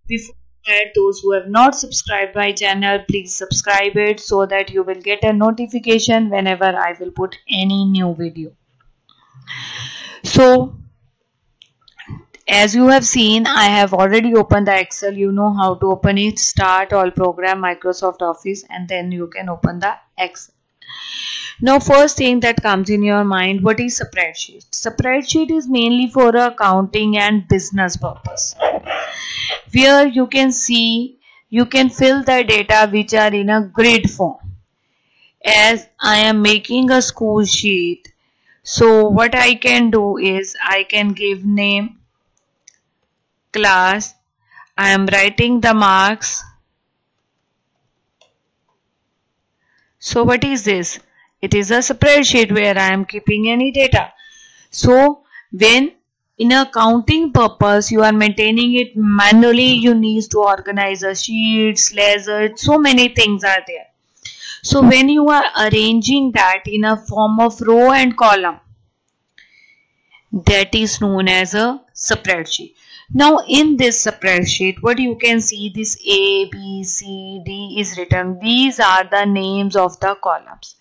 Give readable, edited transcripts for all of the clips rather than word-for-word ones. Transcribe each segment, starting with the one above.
Before that, those who have not subscribed my channel, please subscribe it so that you will get a notification whenever I will put any new video. So as you have seen, I have already opened the Excel. You know how to open it. Start all program, Microsoft Office, and then you can open the Excel. Now first thing that comes in your mind, what is spreadsheet? Spreadsheet is mainly for accounting and business purpose, where you can see, you can fill the data which are in a grid form. As I am making a school sheet, so what I can do is I can give name, class, I am writing the marks. So what is this? It is a spreadsheet where I am keeping any data. So when in accounting purpose you are maintaining it manually, you need to organize a sheets, ledger, so many things are there. So when you are arranging that in a form of row and column, that is known as a spreadsheet. Now in this spreadsheet, what you can see, this A, B, C, D is written. These are the names of the columns.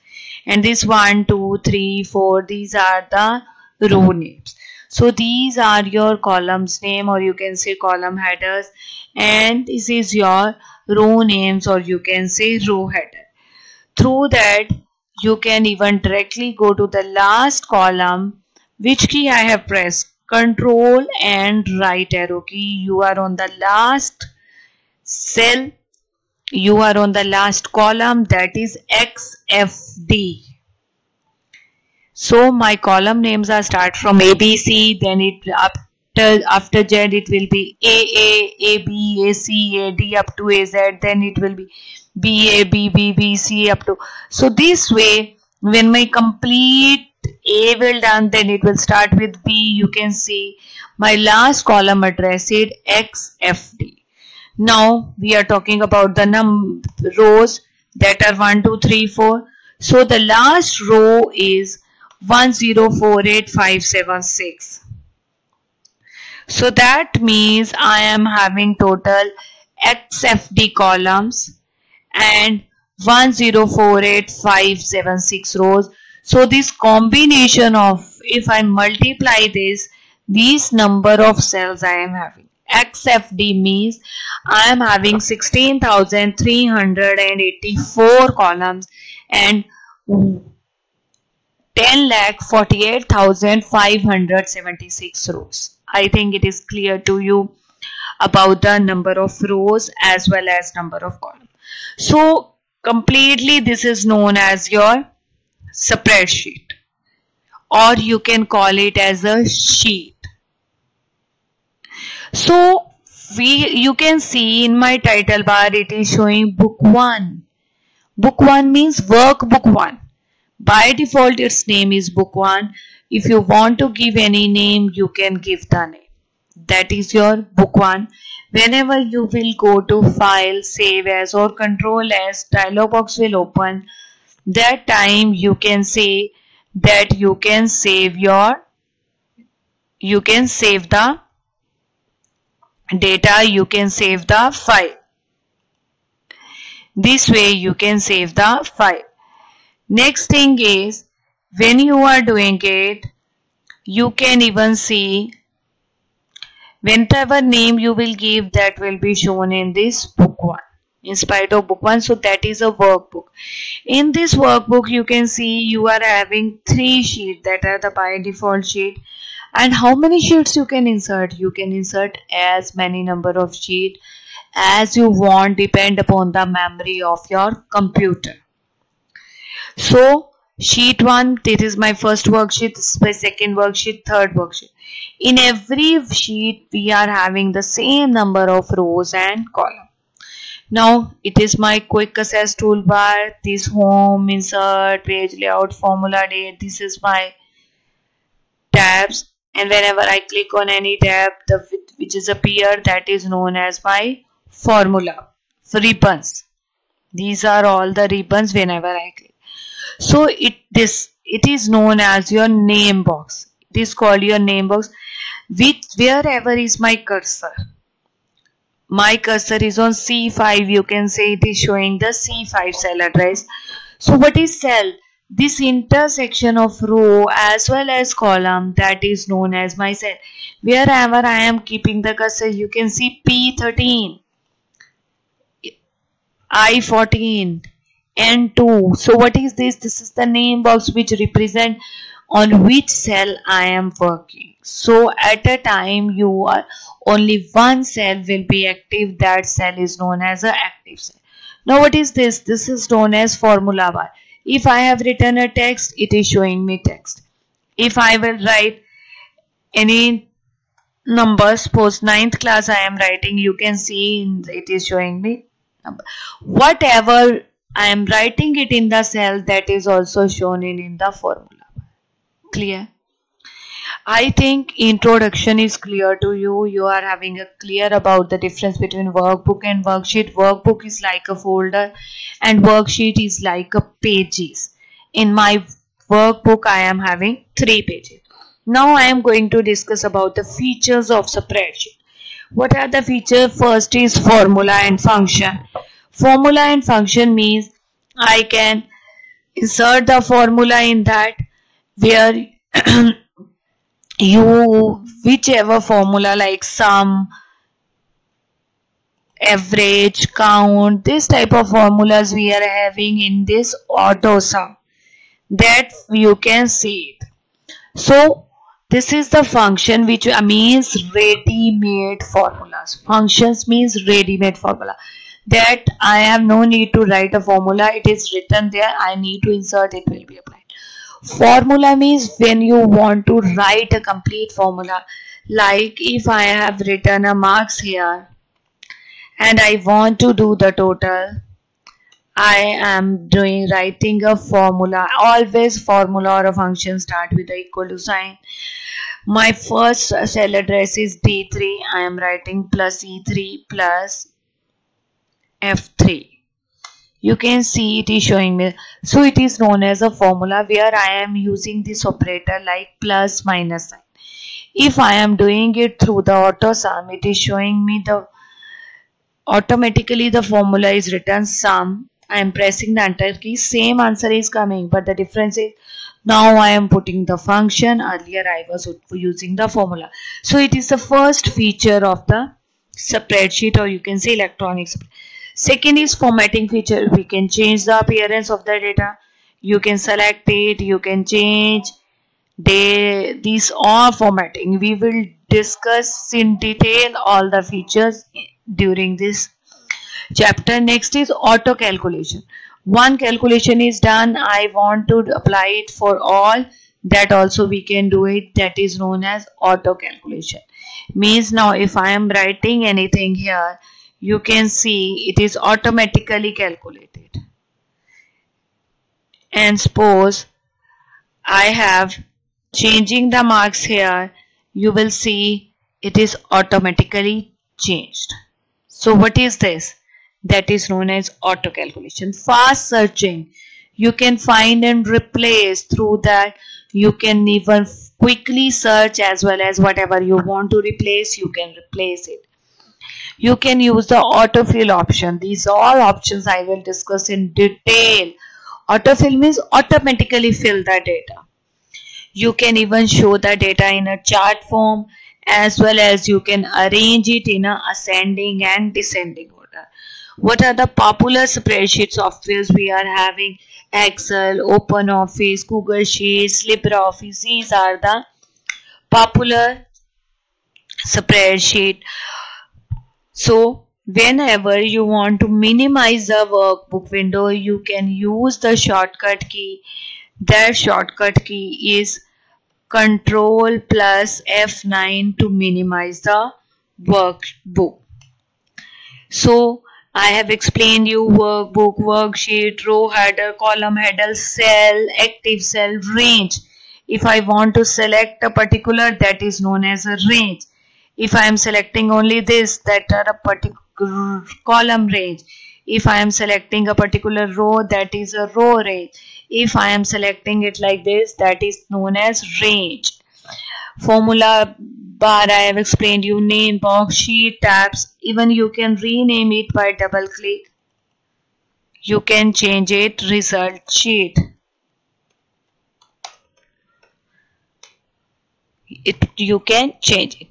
And this 1, 2, 3, 4, these are the row names. So these are your columns name, or you can say column headers. And this is your row names, or you can say row header. Through that, you can even directly go to the last column. Which key I have pressed? Control and right arrow key. You are on the last cell. You are on the last column, that is XFD. So my column names are start from ABC, then it after Z it will be AA, AB, AC, AD up to AZ, then it will be BA, BB, BC up to. So this way, when my complete A will done, then it will start with B. You can see my last column address is XFD. Now we are talking about the rows that are 1, 2, 3, 4. So the last row is 1048576. So that means I am having total XFD columns and 1048576 rows. So this combination of, if I multiply this, these number of cells I am having. XFD means I am having 16,384 columns and 10,48,576 rows. I think it is clear to you about the number of rows as well as number of columns. So completely this is known as your spreadsheet, or you can call it as a sheet. So you can see in my title bar it is showing book 1. Book 1 means workbook 1. By default its name is book 1. If you want to give any name, you can give the name. That is your book 1. Whenever you will go to file, save as or control as, dialog box will open. That time you can say that you can save the data, you can save the file. This way you can save the file. Next thing is, when you are doing it, you can even see whenever name you will give, that will be shown in this book 1 in spite of book 1. So that is a workbook. In this workbook you can see you are having 3 sheets that are the by default sheet. And how many sheets you can insert? You can insert as many number of sheets as you want, depend upon the memory of your computer. So sheet 1, this is my first worksheet, this is my second worksheet, third worksheet. In every sheet we are having the same number of rows and columns. Now it is my quick access toolbar, this home, insert, page layout, formula date, this is my tabs. And whenever I click on any tab, which is appear, that is known as my formula. So ribbons. These are all the ribbons whenever I click. So it is known as your name box. It is called your name box. Wherever is my cursor, my cursor is on C5, you can say it is showing the C5 cell address. So what is cell? This intersection of row as well as column, that is known as my cell. Wherever I am keeping the cursor, you can see P13, I14, N2. So what is this? This is the name box which represent on which cell I am working. So at a time you are only one cell will be active. That cell is known as an active cell. Now what is this? This is known as formula bar. If I have written a text, it is showing me text. If I will write any numbers, suppose 9th class I am writing, you can see it is showing me number. Whatever I am writing it in the cell, that is also shown in the formula. Clear? I think introduction is clear to you. You are having a clear about the difference between workbook and worksheet. Workbook is like a folder and worksheet is like a pages. In my workbook I am having 3 pages. Now I am going to discuss about the features of spreadsheet. What are the features? First is formula and function. Formula and function means I can insert the formula in that, where whichever formula like sum, average, count, this type of formulas we are having in this auto sum, that you can see it. So this is the function, which means ready-made formulas. Functions means ready-made formula, that I have no need to write a formula, it is written there, I need to insert, it will be applied. Formula means when you want to write a complete formula, like if I have written a marks here and I want to do the total, I am writing a formula. Always formula or a function start with the equal to sign. My first cell address is D3, I am writing plus E3 plus F3. You can see it is showing me. So it is known as a formula where I am using this operator like plus minus sign. If I am doing it through the auto sum, it is showing me the automatically the formula is written sum. I am pressing the enter key, same answer is coming, but the difference is now I am putting the function. Earlier I was using the formula. So it is the first feature of the spreadsheet, or you can say electronic spreadsheet. Second is formatting feature. We can change the appearance of the data. You can select it. You can change. These are formatting. We will discuss in detail all the features during this chapter. Next is auto calculation. One calculation is done. I want to apply it for all. That also we can do it. That is known as auto calculation. Means now if I am writing anything here, you can see it is automatically calculated. And suppose I have changing the marks here, you will see it is automatically changed. So what is this? That is known as auto calculation. Fast searching, you can find and replace. Through that you can even quickly search, as well as whatever you want to replace, you can replace it. You can use the autofill option. These are all options I will discuss in detail. Autofill means automatically fill the data. You can even show the data in a chart form, as well as you can arrange it in a ascending and descending order. What are the popular spreadsheet softwares we are having? Excel, OpenOffice, Google Sheets, LibreOffice. These are the popular spreadsheet. So whenever you want to minimize the workbook window, you can use the shortcut key. That shortcut key is Control plus F9 to minimize the workbook. So I have explained you workbook, worksheet, row header, column header, cell, active cell, range. If I want to select a particular, that is known as a range. If I am selecting only this, that are a particular column range. If I am selecting a particular row, that is a row range. If I am selecting it like this, that is known as range. Formula bar I have explained you, name box, sheet tabs, even you can rename it by double click. You can change it, result sheet. You can change it.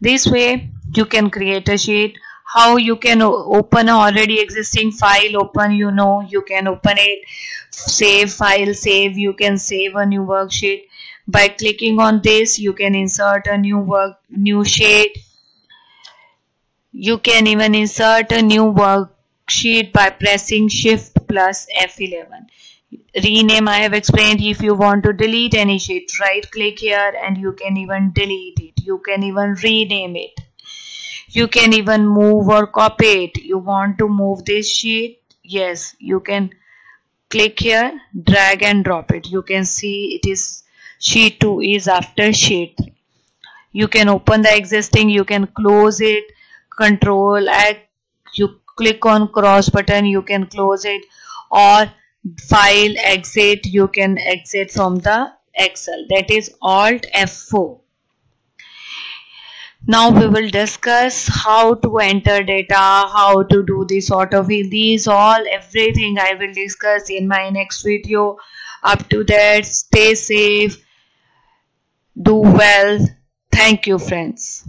This way you can create a sheet. How you can open a already existing file, open, you know, you can open it, save file, save, you can save a new worksheet. By clicking on this, you can insert a new sheet. You can even insert a new worksheet by pressing Shift plus F11. Rename I have explained. If you want to delete any sheet, right click here and you can even delete it. You can even rename it. You can even move or copy it. You want to move this sheet? Yes, you can click here, drag and drop it. You can see it is sheet 2 is after sheet 3. You can open the existing, you can close it, control X, you click on cross button, you can close it, or file exit, you can exit from the Excel, that is Alt F4. Now we will discuss how to enter data, how to do this sort of these all everything I will discuss in my next video. Up to that, stay safe, do well. Thank you, friends.